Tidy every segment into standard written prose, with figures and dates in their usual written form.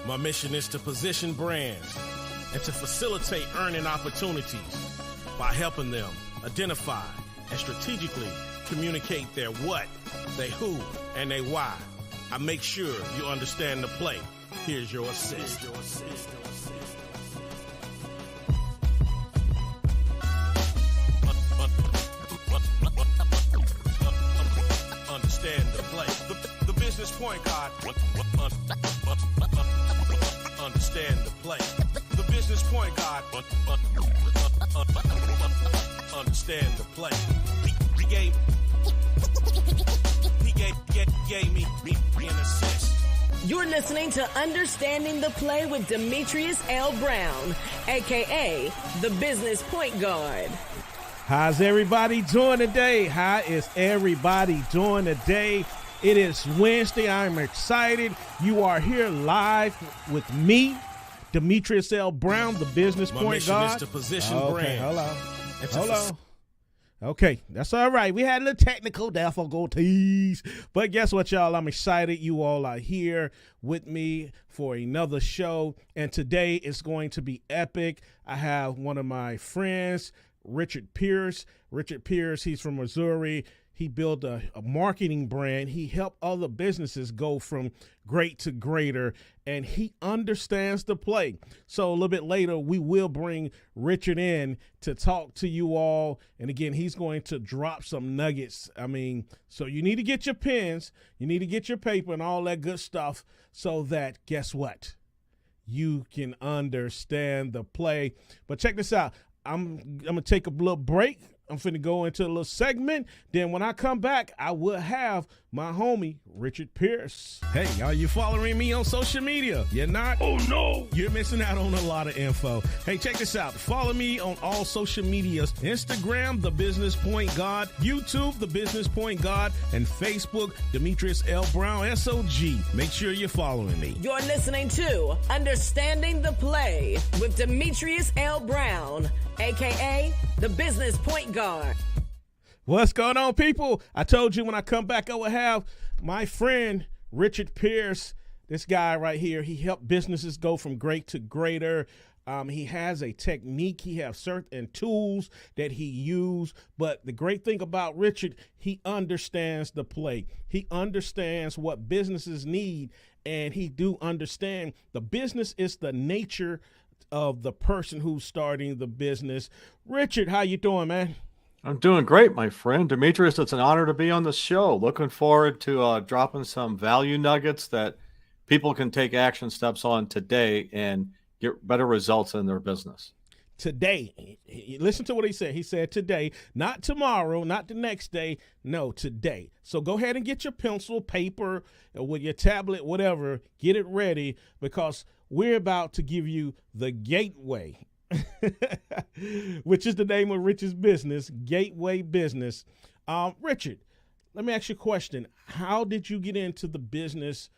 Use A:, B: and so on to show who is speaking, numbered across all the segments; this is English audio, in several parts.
A: My mission is to position brands and to facilitate earning opportunities by helping them identify and strategically communicate their what, their who, and their why. I make sure you understand the play. Here's your assist. Understand the play. The business point guard. Understand the play. The business point guard. Understand the play. He gave me an assist.
B: You're listening to Understanding the Play with Demetrius L. Brown, a.k.a. the Business Point Guard.
C: How's everybody doing today? How is everybody doing today? It is Wednesday. I'm excited. You are here live with me, Demetrius L. Brown, the Business Point Guard.
A: My mission is to position brands.
C: Hold on. Okay, that's all right. We had a little technical difficulties, but guess what, y'all? I'm excited. You all are here with me for another show, and today is going to be epic. I have one of my friends, Richard Pierce. Richard Pierce, he's from Missouri. He built a marketing brand. He helped other businesses go from great to greater, and he understands the play. So a little bit later, we will bring Richard in to talk to you all. And again, he's going to drop some nuggets. So you need to get your pens, you need to get your paper and all that good stuff so that, guess what? You can understand the play. But check this out. I'm going to take a little break. I'm finna go into a little segment. Then when I come back, I will have my homie, Richard Pierce. Hey, are you following me on social media? You're not? Oh, no. You're missing out on a lot of info. Hey, check this out. Follow me on all social medias. Instagram, The Business Point Guard. YouTube, The Business Point Guard. And Facebook, Demetrius L. Brown, SOG. Make sure you're following me.
B: You're listening to Understanding the Play with Demetrius L. Brown, a.k.a. the Business Point Guard.
C: What's going on, people? I told you when I come back, I will have my friend, Richard Pierce. This guy right here, he helped businesses go from great to greater. He has a technique. He has certain tools that he uses. But the great thing about Richard, he understands the play. He understands what businesses need, and he do understand the business is the nature of the person who's starting the business. Richard, how you doing, man?
D: I'm doing great, my friend. Demetrius, it's an honor to be on the show. Looking forward to dropping some value nuggets that people can take action steps on today and get better results in their business.
C: Today, listen to what he said. He said today, not tomorrow, not the next day, no, today. So go ahead and get your pencil, paper, with your tablet, whatever, get it ready, because we're about to give you the gateway, which is the name of Richard's business, Gateway Business. Richard, let me ask you a question. How did you get into the business?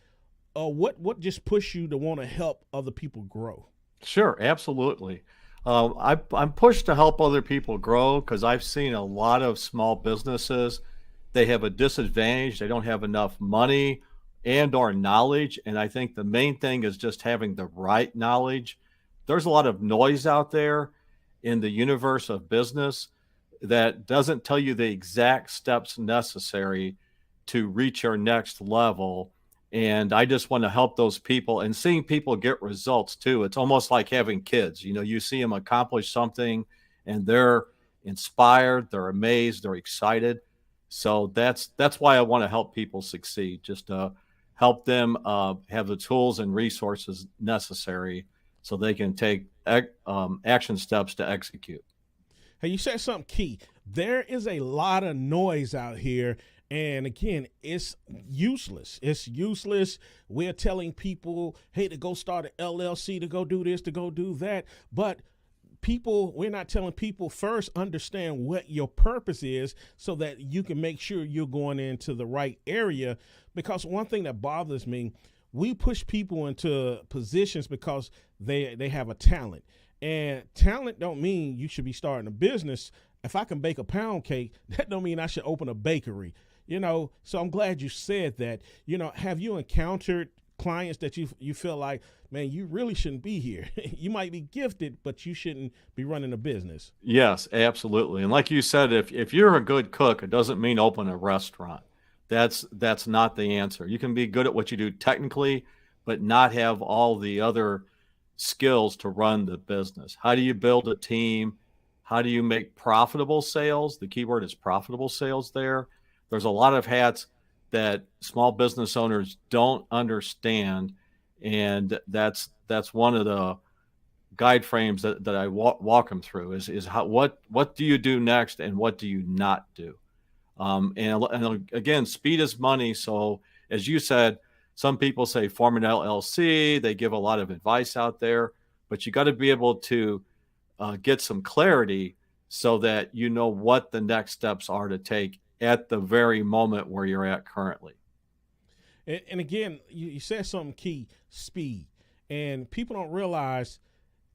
C: What just pushed you to want to help other people grow?
D: Sure, absolutely. I'm pushed to help other people grow because I've seen a lot of small businesses. They have a disadvantage. They don't have enough money and or knowledge. And I think the main thing is just having the right knowledge. There's a lot of noise out there in the universe of business that doesn't tell you the exact steps necessary to reach your next level. And I just want to help those people, and seeing people get results too. It's almost like having kids. You know, you see them accomplish something and they're inspired, they're amazed, they're excited. So that's why I want to help people succeed, just to help them have the tools and resources necessary so they can take action steps to execute.
C: Hey, you said something key. There is a lot of noise out here. And again, it's useless. It's useless. We're telling people, hey, to go start an LLC, to go do this, to go do that. But we're not telling people first understand what your purpose is so that you can make sure you're going into the right area. Because one thing that bothers me, we push people into positions because they have a talent. And talent don't mean you should be starting a business. If I can bake a pound cake, that don't mean I should open a bakery. So I'm glad you said that. Have you encountered clients that you feel like, man, you really shouldn't be here. You might be gifted, but you shouldn't be running a business.
D: Yes, absolutely. And like you said, if you're a good cook, it doesn't mean open a restaurant. That's not the answer. You can be good at what you do technically, but not have all the other skills to run the business. How do you build a team? How do you make profitable sales? The key word is profitable sales there. There's a lot of hats that small business owners don't understand, and that's one of the guide frames that I walk them through is how what do you do next and what do you not do. And again, speed is money. So as you said, some people say form an LLC. They give a lot of advice out there, but you got to be able to get some clarity so that you know what the next steps are to take at the very moment where you're at currently.
C: And again, you said something key, speed. And people don't realize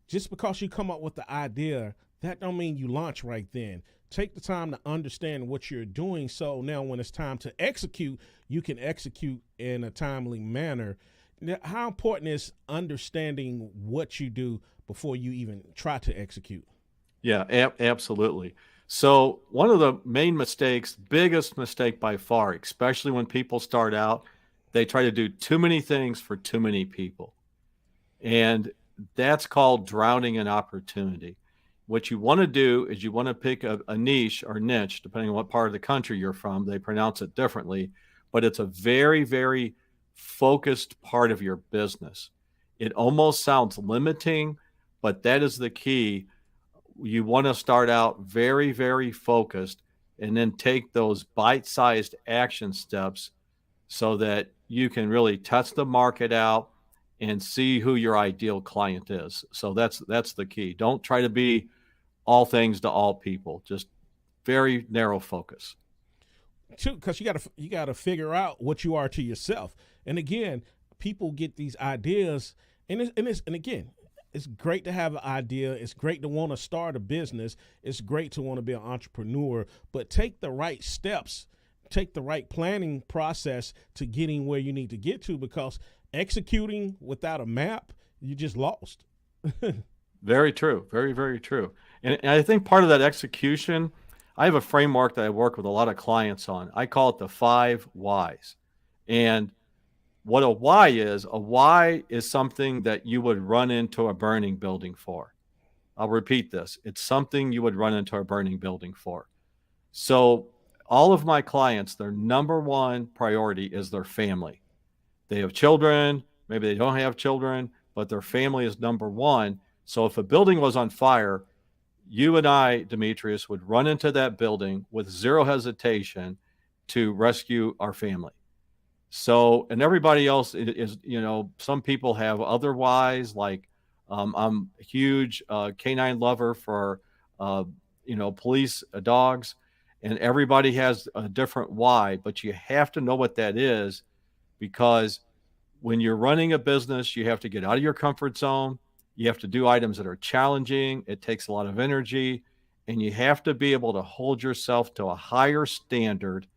C: just because you come up with the idea, that don't mean you launch right then. Take the time to understand what you're doing, so now when it's time to execute, you can execute in a timely manner. Now, how important is understanding what you do before you even try to execute?
D: Yeah, absolutely. So one of the main mistakes, biggest mistake by far, especially when people start out, they try to do too many things for too many people. And that's called drowning in opportunity. What you want to do is you want to pick a niche or niche, depending on what part of the country you're from. They pronounce it differently, but it's a very, very focused part of your business. It almost sounds limiting, but that is the key. You want to start out very, very focused and then take those bite-sized action steps so that you can really test the market out and see who your ideal client is. So that's the key. Don't try to be all things to all people. Just very narrow focus.
C: Too, because you gotta figure out what you are to yourself. And again, people get these ideas, and again, it's great to have an idea. It's great to want to start a business. It's great to want to be an entrepreneur. But take the right steps. Take the right planning process to getting where you need to get to, because executing without a map, you just lost.
D: Very true. Very, very true. And I think part of that execution, I have a framework that I work with a lot of clients on. I call it the 5 whys. And what a why is something that you would run into a burning building for. I'll repeat this. It's something you would run into a burning building for. So all of my clients, their number one priority is their family. They have children, maybe they don't have children, but their family is number one. So if a building was on fire, you and I, Demetrius, would run into that building with zero hesitation to rescue our family. So, and everybody else is, some people have other whys, like I'm a huge canine lover for, police dogs, and everybody has a different why, but you have to know what that is, because when you're running a business, you have to get out of your comfort zone. You have to do items that are challenging. It takes a lot of energy, and you have to be able to hold yourself to a higher standard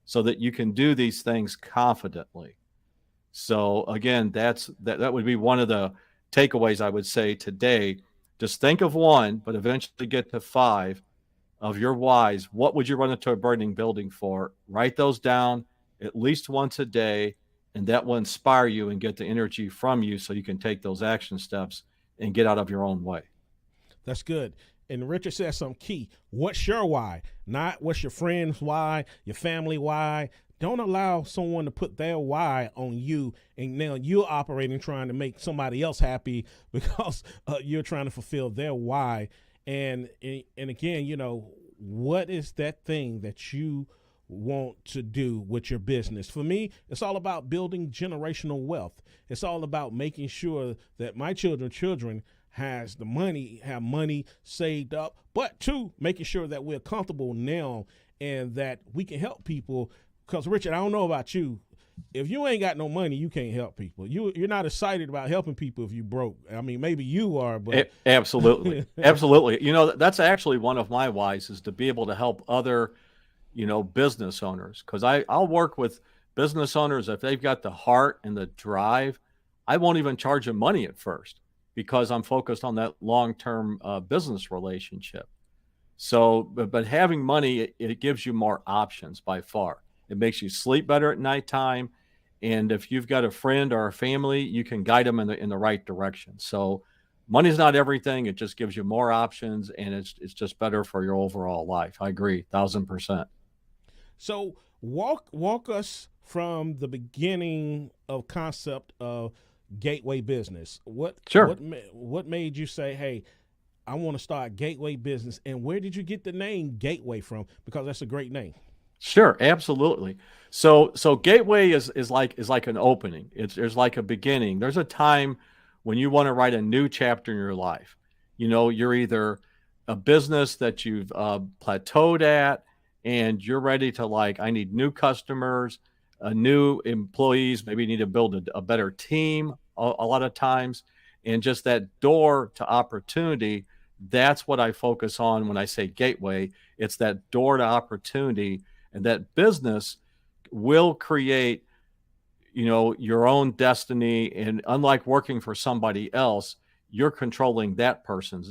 D: so that you can do these things confidently. So again, that would be one of the takeaways I would say today. Just think of one, but eventually get to 5 of your whys. What would you run into a burning building for? Write those down at least once a day, and that will inspire you and get the energy from you so you can take those action steps and get out of your own way.
C: That's good. And Richard says something key. What's your why? Not what's your friend's why, your family why. Don't allow someone to put their why on you, and now you're operating trying to make somebody else happy because you're trying to fulfill their why. And again, what is that thing that you want to do with your business? For me, it's all about building generational wealth. It's all about making sure that my children have money saved up, but 2, making sure that we're comfortable now and that we can help people. Because Richard, I don't know about you, if you ain't got no money, you can't help people. You're not excited about helping people if you broke. I mean, maybe you are, but
D: absolutely. That's actually one of my whys, is to be able to help other business owners, because I'll work with business owners if they've got the heart and the drive I won't even charge them money at first because I'm focused on that long-term business relationship. So, but having money, it gives you more options by far. It makes you sleep better at nighttime. And if you've got a friend or a family, you can guide them in the right direction. So money's not everything. It just gives you more options, and it's just better for your overall life. I agree, 1,000%.
C: So walk us from the beginning of concept of gateway business.
D: Sure.
C: What made you say, hey, I want to start gateway business, and where did you get the name Gateway from? Because that's a great name.
D: Sure, absolutely. So gateway is like an opening. There's like a beginning. There's a time when you want to write a new chapter in your life. You're either a business that you've plateaued at, and you're ready to, like, I need new customers, new employees. Maybe you need to build a better team a lot of times, and just that door to opportunity. That's what I focus on when I say gateway. It's that door to opportunity, and that business will create, your own destiny. And unlike working for somebody else, you're controlling that person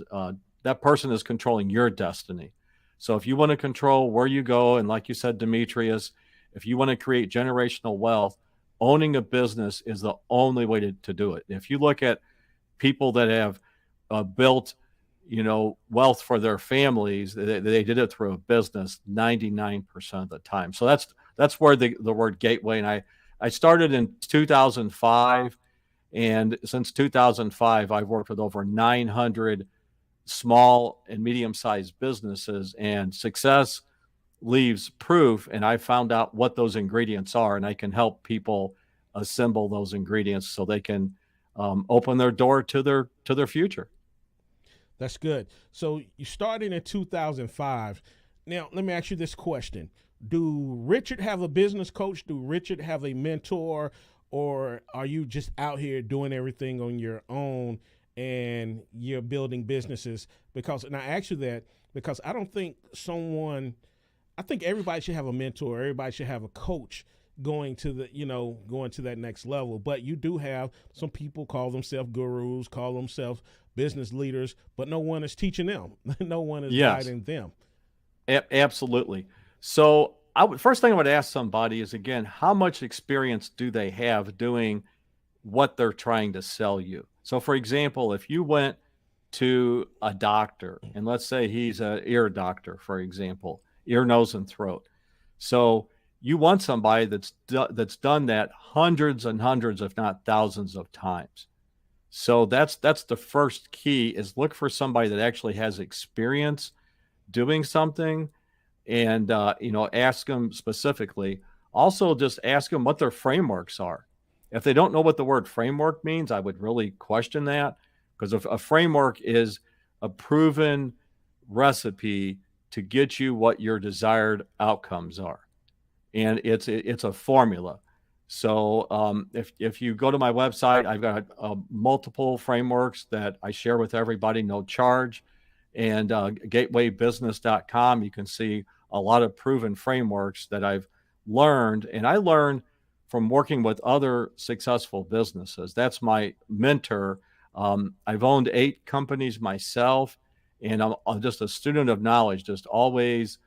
D: is controlling your destiny. So if you want to control where you go, and like you said, Demetrius, if you want to create generational wealth, owning a business is the only way to do it. If you look at people that have built, wealth for their families, they did it through a business 99% of the time. So that's where the word gateway. And I started in 2005. And since 2005, I've worked with over 900 small and medium-sized businesses, and success leaves proof. And I found out what those ingredients are, and I can help people assemble those ingredients so they can open their door to their future.
C: That's good. So you started in 2005. Now, let me ask you this question. Do Richard have a business coach? Do Richard have a mentor? Or are you just out here doing everything on your own and you're building businesses? And I ask you that because I think everybody should have a mentor. Everybody should have a coach going to that next level. But you do have some people call themselves gurus, call themselves business leaders, but no one is teaching them. No one is guiding them.
D: Absolutely. So first thing I would ask somebody is, again, how much experience do they have doing what they're trying to sell you? So for example, if you went to a doctor, and let's say he's an ear doctor, for example, ear, nose, and throat. So you want somebody that's done that hundreds and hundreds, if not thousands of times. So that's the first key, is look for somebody that actually has experience doing something, and ask them specifically. Also, just ask them what their frameworks are. If they don't know what the word framework means, I would really question that, because if a framework is a proven recipe to get you what your desired outcomes are, and it's a formula. So if you go to my website, I've got multiple frameworks that I share with everybody, no charge. And gatewaybusiness.com, you can see a lot of proven frameworks that I've learned. And I learned from working with other successful businesses. That's my mentor. I've owned 8 companies myself, and I'm just a student of knowledge, just always,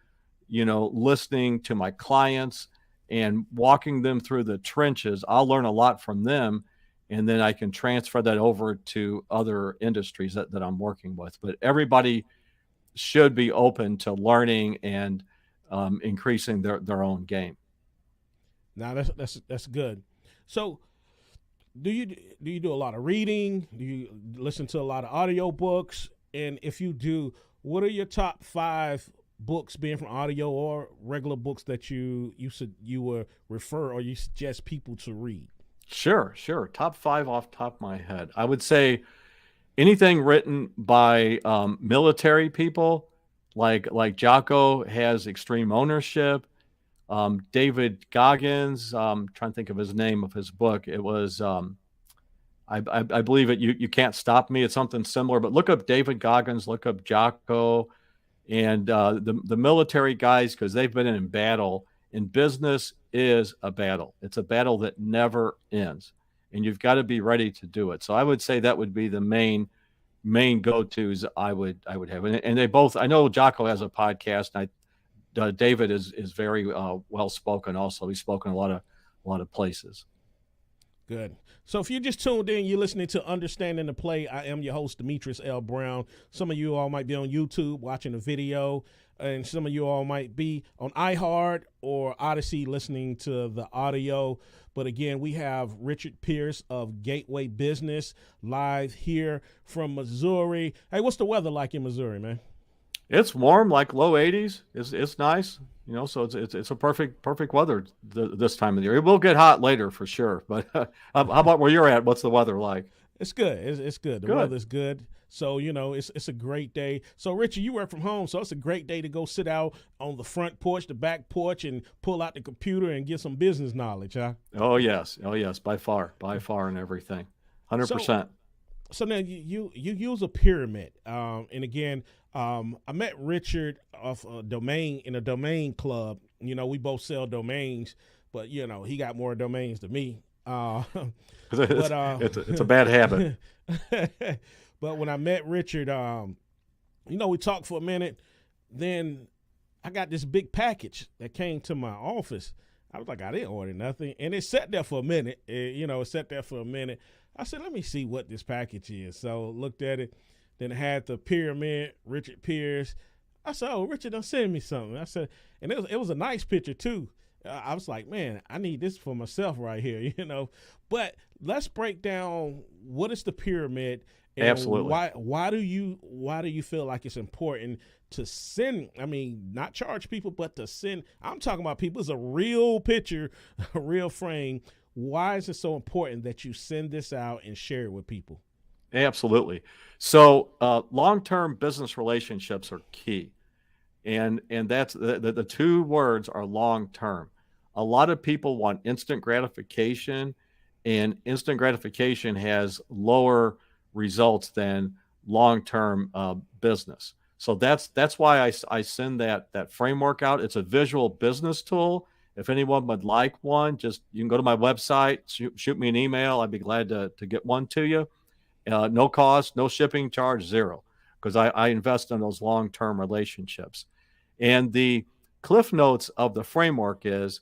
D: listening to my clients and walking them through the trenches. I'll learn a lot from them, and then I can transfer that over to other industries that I'm working with. But everybody should be open to learning and increasing their own game.
C: Now that's good. So do you do a lot of reading? Do you listen to a lot of audio books? And if you do, what are your top 5 books, being from audio or regular books, that you would refer or you suggest people to read?
D: Sure. Top 5 off the top of my head. I would say anything written by military people, like Jocko has Extreme Ownership. David Goggins, trying to think of his name of his book. It was, I believe it. You Can't Stop Me. It's something similar, but look up David Goggins, look up Jocko, and the military guys, because they've been in battle. And business is a battle. It's a battle that never ends. and you've got to be ready to do it. So I would say that would be the main go-tos I would have. And they both, I know Jocko has a podcast, and David is very well spoken also. He's spoken a lot of places.
C: Good. So if you just tuned in, you're listening to Understanding the Play. I am your host, Demetrius L. Brown. Some of you all might be on YouTube watching the video, and some of you all might be on iHeart or Odyssey listening to the audio. But again, we have Richard Pierce of Gateway Business live here from Missouri. Hey, what's the weather like in Missouri, man?
D: It's warm, like low 80s. It's nice, so it's a perfect weather this time of the year. It will get hot later for sure, but how about where you're at? What's the weather like?
C: It's good. It's good. The weather's good. So, it's a great day. So, Richard, you work from home, so it's a great day to go sit out on the front porch, the back porch, and pull out the computer and get some business knowledge, huh?
D: Oh, yes, by far and everything, 100%.
C: So now you use a pyramid, and again, I met Richard of a domain club. We both sell domains, but he got more domains than me.
D: It's a bad habit.
C: But when I met Richard, we talked for a minute. Then I got this big package that came to my office. I was like, I didn't order nothing, and it sat there for a minute. I said, let me see what this package is. So looked at it. Then it had the pyramid, Richard Pierce. I said, oh, Richard done send me something. I said, and it was a nice picture too. I was like, man, I need this for myself right here, But let's break down what is the pyramid. And
D: absolutely.
C: Why do you feel like it's important to send? I mean, not charge people, but to send. I'm talking about people. It's a real picture, a real frame. Why is it so important that you send this out and share it with people?
D: Absolutely. So long-term business relationships are key. And that's the two words are long-term. A lot of people want instant gratification, and instant gratification has lower results than long-term business. So that's why I send that framework out. It's a visual business tool. If anyone would like one, you can go to my website, shoot me an email. I'd be glad to get one to you. No cost, no shipping charge, zero, because I invest in those long-term relationships. And the cliff notes of the framework is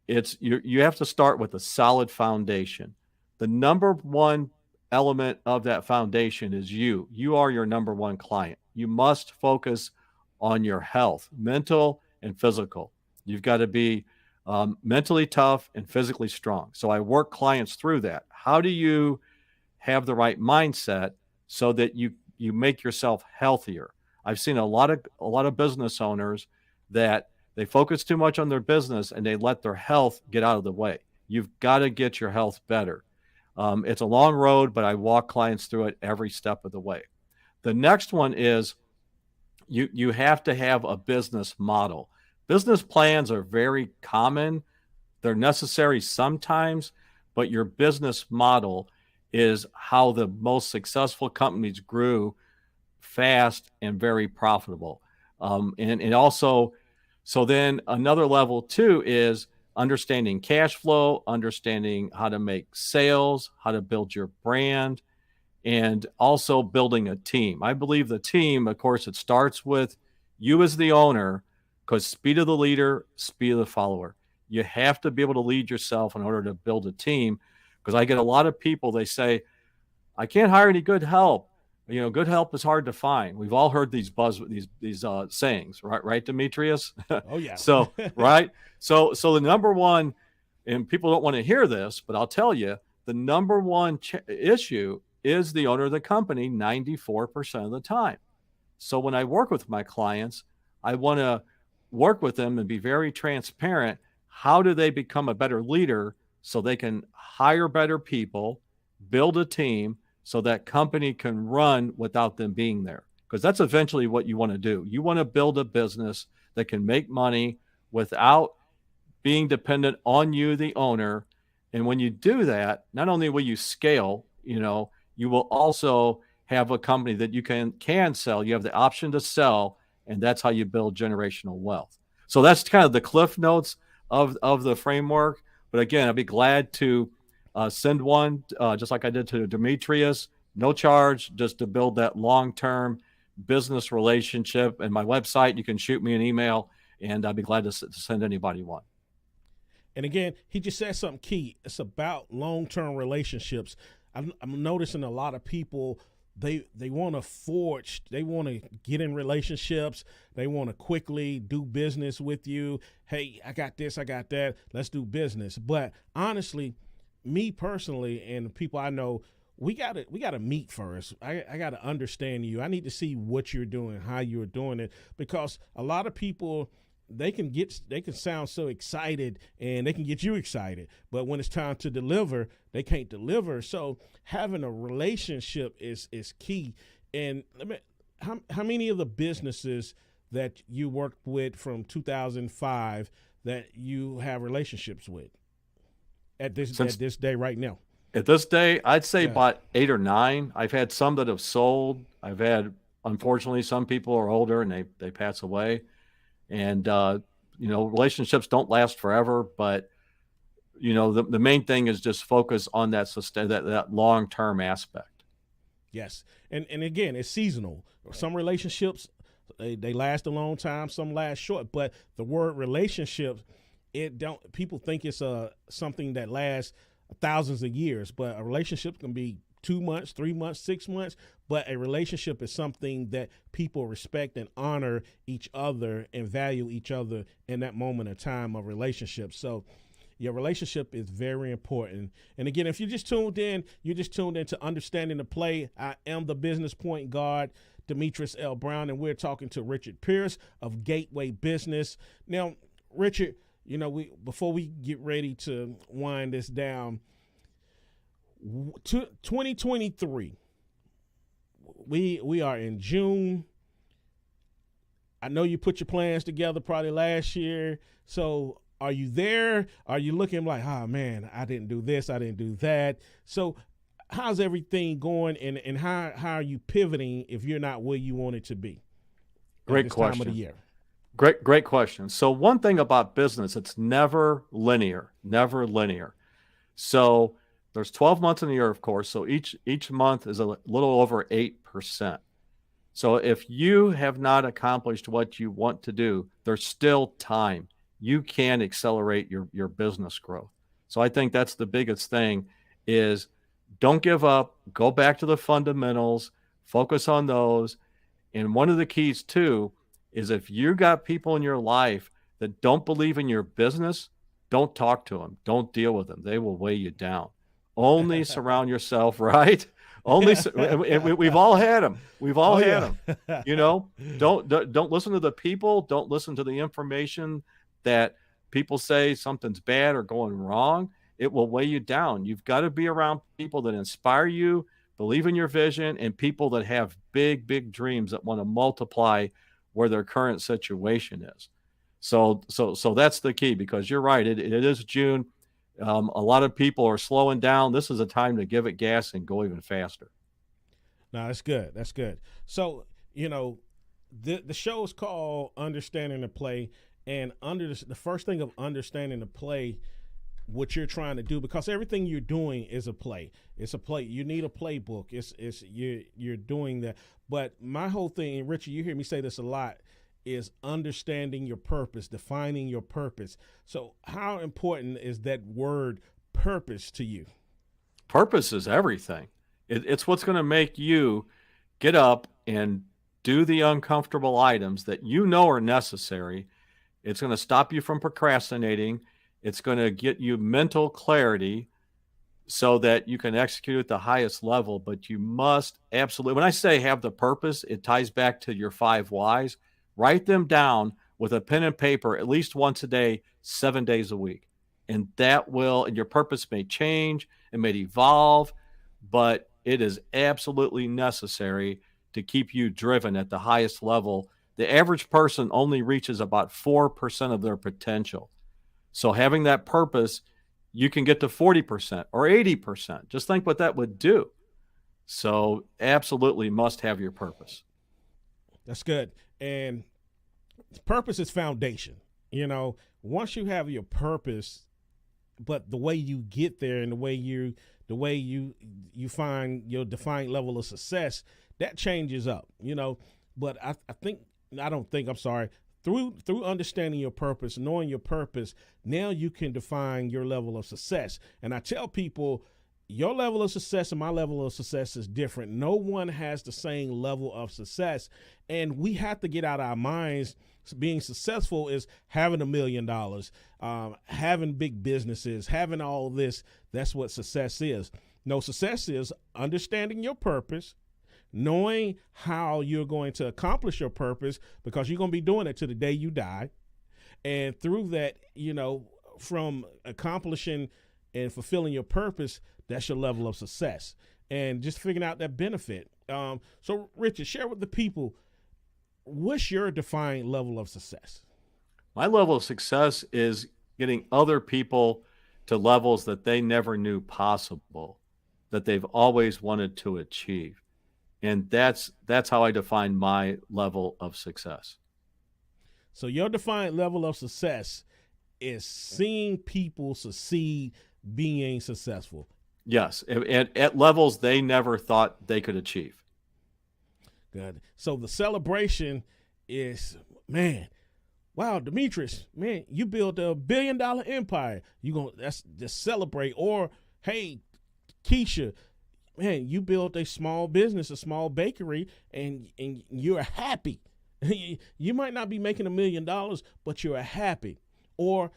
D: you have to start with a solid foundation. The number one element of that foundation is you. You are your number one client. You must focus on your health, mental and physical. You've got to be mentally tough and physically strong. So I work clients through that. How do you have the right mindset so that you make yourself healthier? I've seen a lot of business owners that they focus too much on their business and they let their health get out of the way. You've got to get your health better. It's a long road, but I walk clients through it every step of the way. The next one is you have to have a business model. Business plans are very common. They're necessary sometimes, but your business model is how the most successful companies grew fast and very profitable. And also, so then another level too is understanding cash flow, understanding how to make sales, how to build your brand, and also building a team. I believe the team, of course, it starts with you as the owner, because speed of the leader, speed of the follower. You have to be able to lead yourself in order to build a team, because I get a lot of people, they say, I can't hire any good help. Good help is hard to find. We've all heard these sayings, right, Demetrius?
C: Oh yeah.
D: So right. So the number one, and people don't want to hear this, but I'll tell you, the number one issue is the owner of the company 94% of the time. So when I work with my clients, I want to work with them and be very transparent. How do they become a better leader so they can hire better people, build a team, so that company can run without them being there? Because that's eventually what you want to do. You want to build a business that can make money without being dependent on you, the owner. And when you do that, not only will you scale, you will also have a company that you can sell. You have the option to sell, and that's how you build generational wealth. So that's kind of the cliff notes of the framework. But again, I'd be glad to send one, just like I did to Demetrius, no charge, just to build that long-term business relationship. And my website, you can shoot me an email, and I'd be glad to send anybody one.
C: And again, he just said something key. It's about long-term relationships. I'm noticing a lot of people, they want to forge, they want to get in relationships. They want to quickly do business with you. Hey, I got this, I got that. Let's do business. But honestly, me personally and the people I know, we gotta meet first. I gotta understand you. I need to see what you're doing, how you're doing it, because a lot of people, they can sound so excited and they can get you excited, but when it's time to deliver, they can't deliver. So having a relationship is key. And how many of the businesses that you worked with from 2005 that you have relationships with at this day right now?
D: At this day, I'd say about 8 or 9. I've had some that have sold. I've had, unfortunately, some people are older and they pass away. And, relationships don't last forever, but, the main thing is just focus on that long-term aspect.
C: Yes. And again, it's seasonal. Some relationships, they last a long time, some last short, but the word relationship, people think it's something that lasts thousands of years, but a relationship can be 2 months, 3 months, 6 months, but a relationship is something that people respect and honor each other and value each other in that moment of time of relationship. So your relationship is very important. And again, if you just tuned in, to Understanding the Play. I am the business point guard, Demetrius L. Brown, and we're talking to Richard Pierce of Gateway Business. Now, Richard, before we get ready to wind this down, 2023, we are in June. I know you put your plans together probably last year. So are you there? Are you looking like, oh man, I didn't do this, I didn't do that? So how's everything going, and how are you pivoting if you're not where you want it to be?
D: Great question. Time of the year. Great question. So one thing about business, it's never linear. So there's 12 months in a year, of course. So each month is a little over 8%. So if you have not accomplished what you want to do, there's still time. You can accelerate your business growth. So I think that's the biggest thing is don't give up. Go back to the fundamentals. Focus on those. And one of the keys too is if you got people in your life that don't believe in your business, don't talk to them. Don't deal with them. They will weigh you down. Only surround yourself, right? We've all had them. We've all had them. Don't listen to the people. Don't listen to the information that people say something's bad or going wrong. It will weigh you down. You've got to be around people that inspire you, believe in your vision, and people that have big, big dreams that want to multiply where their current situation is. So that's the key, because you're right. It is June. A lot of people are slowing down. This is a time to give it gas and go even faster.
C: No, that's good. That's good. So, the show is called Understanding the Play, and the first thing of understanding the play, what you're trying to do, because everything you're doing is a play. It's a play. You need a playbook. You're doing that. But my whole thing, and Richard, you hear me say this a lot, is understanding your purpose, defining your purpose. So how important is that word purpose to you?
D: Purpose is everything. It's what's going to make you get up and do the uncomfortable items that are necessary. It's going to stop you from procrastinating. It's going to get you mental clarity so that you can execute at the highest level. But you must absolutely, when I say have the purpose, it ties back to your 5 whys. Write them down with a pen and paper at least once a day, 7 days a week. And and your purpose may change, it may evolve, but it is absolutely necessary to keep you driven at the highest level. The average person only reaches about 4% of their potential. So having that purpose, you can get to 40% or 80%. Just think what that would do. So absolutely must have your purpose.
C: That's good. And purpose is foundation. Once you have your purpose, but the way you get there and the way you find your defined level of success, that changes up, But I'm sorry. Through understanding your purpose, knowing your purpose, now you can define your level of success. And I tell people, your level of success and my level of success is different. No one has the same level of success. And we have to get out of our minds being successful is having $1 million, having big businesses, having all this. That's what success is. No, success is understanding your purpose, knowing how you're going to accomplish your purpose, because you're going to be doing it to the day you die. And through that, from accomplishing and fulfilling your purpose, that's your level of success. And just figuring out that benefit. So, Richard, share with the people, what's your defined level of success?
D: My level of success is getting other people to levels that they never knew possible, that they've always wanted to achieve. And that's how I define my level of success.
C: So your defined level of success is seeing people succeed, being successful.
D: Yes, at levels they never thought they could achieve.
C: Good. So the celebration is, man, wow, Demetrius, man, you built $1 billion empire. That's just celebrate. Or, hey, Keisha, man, you built a small business, a small bakery, and you're happy. You might not be making $1 million, but you're happy. Or,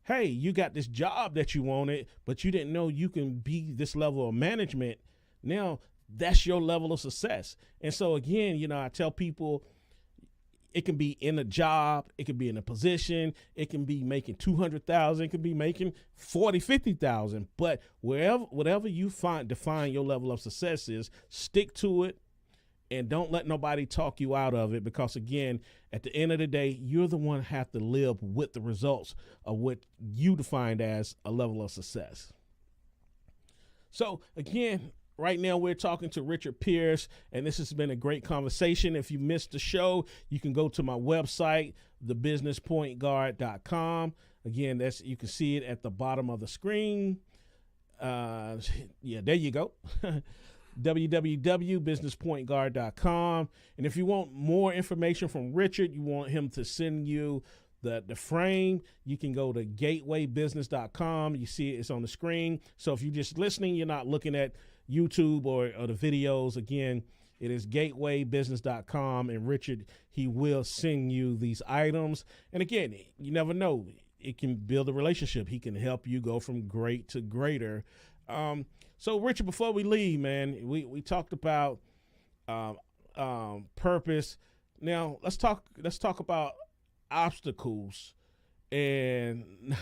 C: hey, you got this job that you wanted, but you didn't know you can be this level of management. Now, that's your level of success. And so, again, I tell people, it can be in a job, it can be in a position, it can be making $200,000, it can be making $40,000, $50,000. But whatever you define your level of success is, stick to it and don't let nobody talk you out of it. Because again, at the end of the day, you're the one who have to live with the results of what you defined as a level of success. So again, right now, we're talking to Richard Pierce, and this has been a great conversation. If you missed the show, you can go to my website, thebusinesspointguard.com. Again, you can see it at the bottom of the screen. There you go. www.businesspointguard.com. And if you want more information from Richard, you want him to send you the frame, you can go to gatewaybusiness.com. You see it's on the screen. So if you're just listening, you're not looking at YouTube or the videos, again, it is gatewaybusiness.com, and Richard, he will send you these items. And again, you never know, it can build a relationship. He can help you go from great to greater. So Richard, before we leave, man, we talked about purpose. Now let's talk about obstacles. And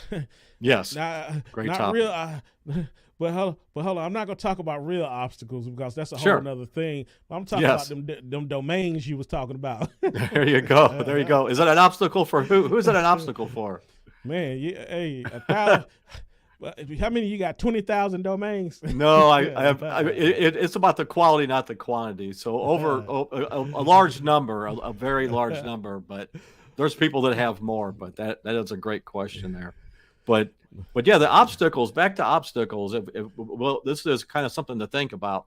D: yes,
C: great
D: not topic.
C: Real. But hold on, I'm not gonna talk about real obstacles because that's a whole other thing. I'm talking about them domains you was talking about.
D: There you go. There you go. Is that an obstacle for who? Who's that an obstacle for?
C: Man, hey, 1,000. How many you got? 20,000 domains?
D: No, it's about the quality, not the quantity. So over a large number, a very large number, but there's people that have more. But that is a great question there. But yeah, the obstacles. Back to obstacles. Well, this is kind of something to think about.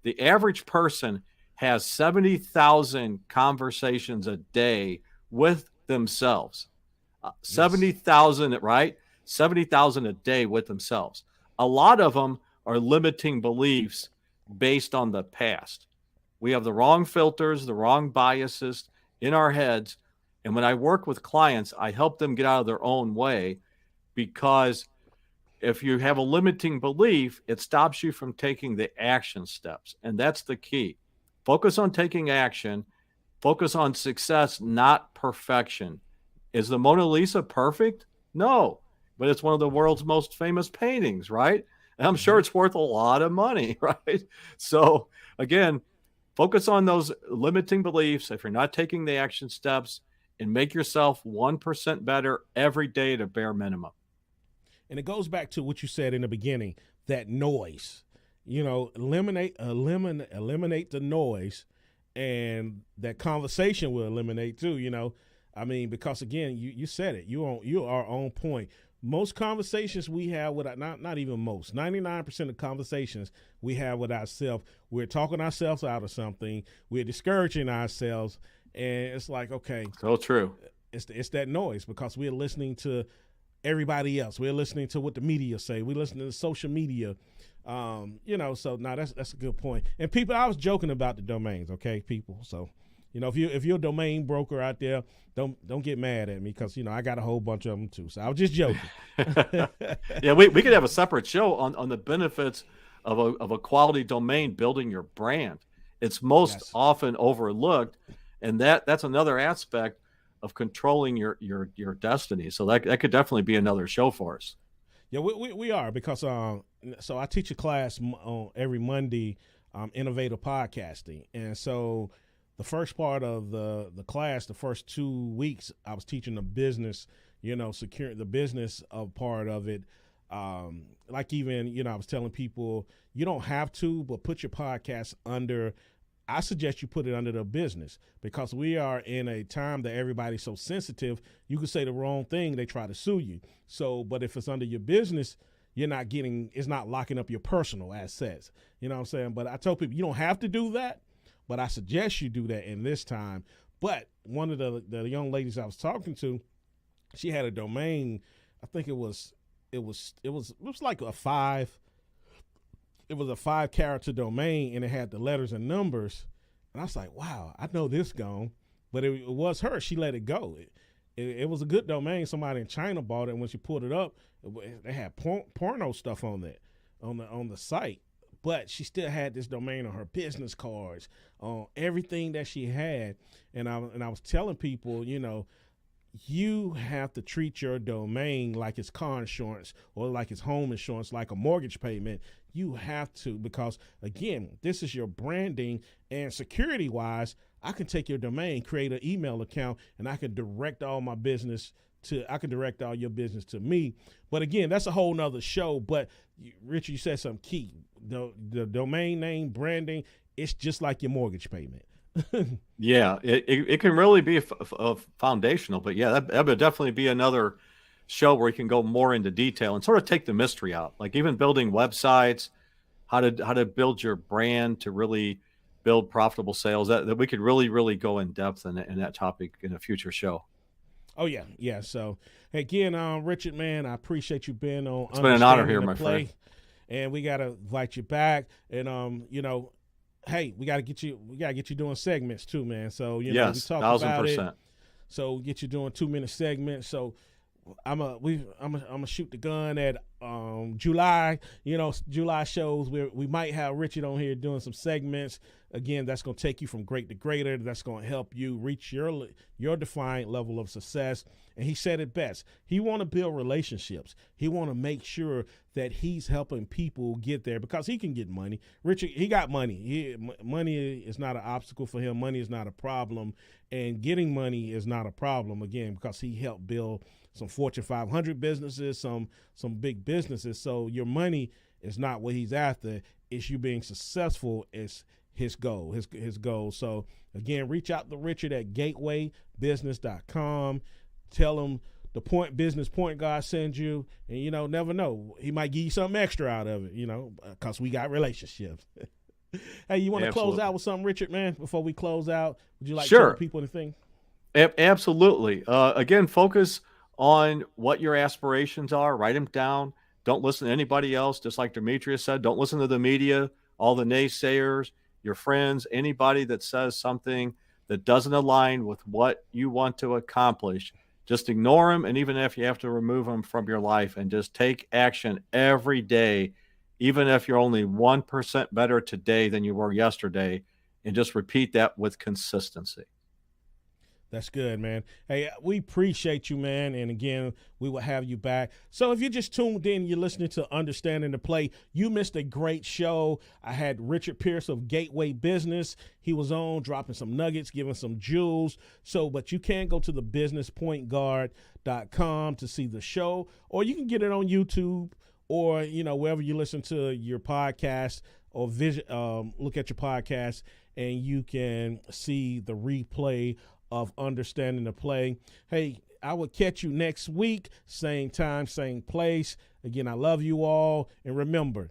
D: The average person has 70,000 conversations a day with themselves. 70,000, right? 70,000 a day with themselves. A lot of them are limiting beliefs based on the past. We have the wrong filters, the wrong biases in our heads. And when I work with clients, I help them get out of their own way, because if you have a limiting belief, it stops you from taking the action steps. And that's the key. Focus on taking action. Focus on success, not perfection. Is the Mona Lisa perfect? No. But it's one of the world's most famous paintings, right? And I'm sure it's worth a lot of money, right? So again, focus on those limiting beliefs. If you're not taking the action steps, and make yourself 1% better every day at a bare minimum.
C: And it goes back to what you said in the beginning, that noise. Eliminate the noise, and that conversation will eliminate too. Because again, you said it. You are on point. most conversations we have with not even most 99% of conversations we have with ourselves, we're talking ourselves out of something, we're discouraging ourselves, and it's like, okay,
D: so true.
C: It's that noise because we're listening to everybody else, we're listening to what the media say, we're listening to social media, so now that's a good point. And people, I was joking about the domains, okay, people, so if you're a domain broker out there, don't get mad at me because I got a whole bunch of them too. So I was just joking.
D: Yeah, we could have a separate show on the benefits of a quality domain building your brand. It's most often overlooked, and that's another aspect of controlling your destiny. So that could definitely be another show for us.
C: Yeah, we are because so I teach a class every Monday, innovative podcasting, and so. The first part of the class, the first 2 weeks, I was teaching the business, secure the business of part of it. Like even, I was telling people, you don't have to, but put your podcast under. I suggest you put it under the business because we are in a time that everybody's so sensitive. You could say the wrong thing, they try to sue you. So, but if it's under your business, it's not locking up your personal assets. You know what I'm saying? But I told people you don't have to do that. But I suggest you do that in this time. But one of the young ladies I was talking to, she had a domain. I think it was like a 5-character domain, and it had the letters and numbers. And I was like, wow, I know this gone. But it was her. She let it go. It was a good domain. Somebody in China bought it, and when she pulled it up, they had porno stuff on that on the site. But she still had this domain on her business cards, on everything that she had. And I was telling people, you have to treat your domain like it's car insurance or like it's home insurance, like a mortgage payment. You have to, because again, this is your branding, and security wise, I can take your domain, create an email account, and I can direct all your business to me. But again, that's a whole nother show. But Richard, you said something key. The domain name branding, it's just like your mortgage payment.
D: Yeah, it can really be a foundational, but yeah, that would definitely be another show where you can go more into detail and sort of take the mystery out, like even building websites, how to build your brand to really build profitable sales. That we could really go in depth in that topic in a future show.
C: Oh yeah. So again, Richard, man, I appreciate you being on.
D: It's been an honor here, my friend.
C: And we gotta invite you back. And hey, we gotta get you doing segments too, man. So we talk about
D: 1,000%.
C: it. So get you doing 2-minute segments. So I'm a shoot the gun at July. July shows where we might have Richard on here doing some segments. Again, that's going to take you from great to greater. That's going to help you reach your defined level of success. And he said it best. He want to build relationships. He want to make sure that he's helping people get there because he can get money. Richard, he got money. Money is not an obstacle for him. Money is not a problem. And getting money is not a problem, again, because he helped build some Fortune 500 businesses, some big businesses. So your money is not what he's after. It's you being successful is his goal, his goal. So again, reach out to Richard at gatewaybusiness.com. Tell him the business point God sends you, and never know, he might give you something extra out of it, because we got relationships. Hey, you want to close out with something, Richard, man, before we close out? Would you like to tell people anything?
D: Absolutely. Again, focus on what your aspirations are. Write them down. Don't listen to anybody else. Just like Demetrius said, don't listen to the media, all the naysayers, your friends, anybody that says something that doesn't align with what you want to accomplish. Just ignore them. And even if you have to remove them from your life, and just take action every day, even if you're only 1% better today than you were yesterday, and just repeat that with consistency.
C: That's good, man. Hey, we appreciate you, man. And again, we will have you back. So if you just tuned in, you're listening to Understanding the Play, you missed a great show. I had Richard Pierce of Gateway Business. He was on dropping some nuggets, giving some jewels. But you can go to the businesspointguard.com to see the show, or you can get it on YouTube, or, wherever you listen to your podcast, or look at your podcast, and you can see the replay of Understanding the Play. Hey, I will catch you next week, same time, same place. Again, I love you all. And remember,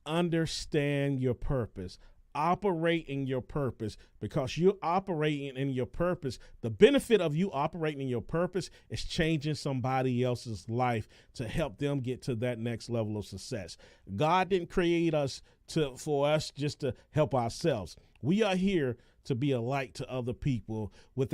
C: understand your purpose. Operate in your purpose, because you're operating in your purpose. The benefit of you operating in your purpose is changing somebody else's life to help them get to that next level of success. God didn't create us for us just to help ourselves. We are here to be a light to other people with